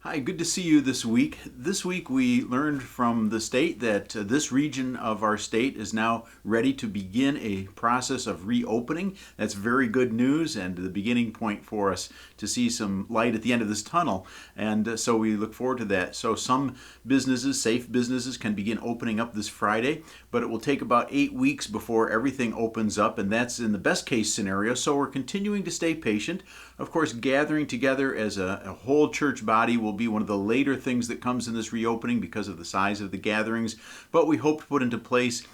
Hi, good to see you this week. This week we learned from the state that this region of our state is now ready to begin a process of reopening. That's very good news and the beginning point for us to see some light at the end of this tunnel. And so we look forward to that. So some businesses, safe businesses, can begin opening up this Friday, but it will take about 8 weeks before everything opens up, and that's in the best case scenario. So we're continuing to stay patient. Of course, gathering together as a whole church body will be one of the later things that comes in this reopening because of the size of the gatherings, but we hope to put into place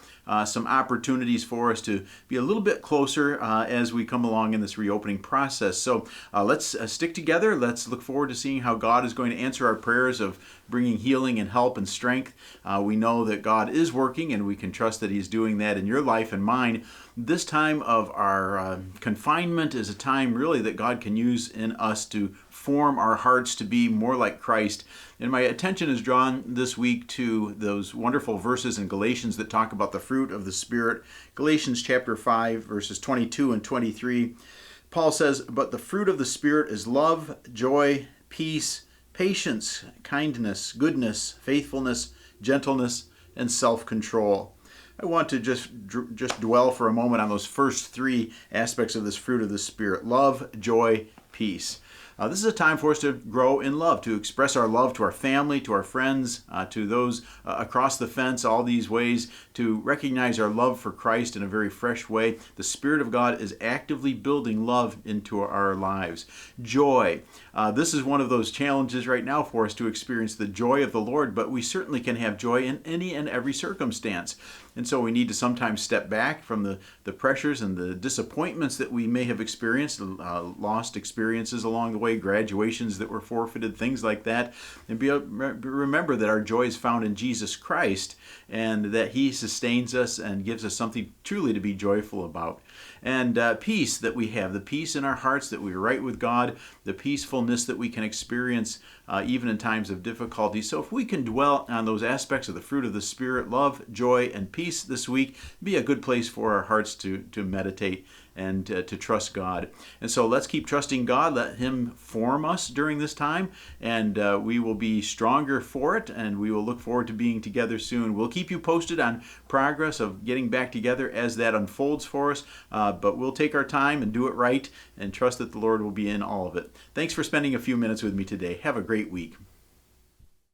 some opportunities for us to be a little bit closer as we come along in this reopening process. So let's stick together. Let's look forward to seeing how God is going to answer our prayers of bringing healing and help and strength. We know that God is working, and we can trust that He's doing that in your life and mine. This time of our confinement is a time really that God can use in us to form our hearts to be more like Christ. And my attention is drawn this week to those wonderful verses in Galatians that talk about the fruit of the Spirit. Galatians chapter 5, verses 22 and 23. Paul says, "But the fruit of the Spirit is love, joy, peace, patience, kindness, goodness, faithfulness, gentleness, and self-control." I want to just dwell for a moment on those first three aspects of this fruit of the Spirit: love, joy, peace. This is a time for us to grow in love, to express our love to our family, to our friends, to those across the fence, all these ways to recognize our love for Christ in a very fresh way. The Spirit of God is actively building love into our lives. Joy. This is one of those challenges right now for us to experience the joy of the Lord, but we certainly can have joy in any and every circumstance. And so we need to sometimes step back from the pressures and the disappointments that we may have experienced, lost experiences along the way, graduations that were forfeited, things like that, and remember that our joy is found in Jesus Christ and that He sustains us and gives us something truly to be joyful about. And peace that we have, the peace in our hearts that we are right with God, the peacefulness that we can experience even in times of difficulty. So if we can dwell on those aspects of the fruit of the Spirit, love, joy, and peace this week, be a good place for our hearts to meditate and to trust God. And so let's keep trusting God. Let Him form us during this time, and we will be stronger for it, and we will look forward to being together soon. We'll keep you posted on progress of getting back together as that unfolds for us, but we'll take our time and do it right and trust that the Lord will be in all of it. Thanks for spending a few minutes with me today. Have a great week.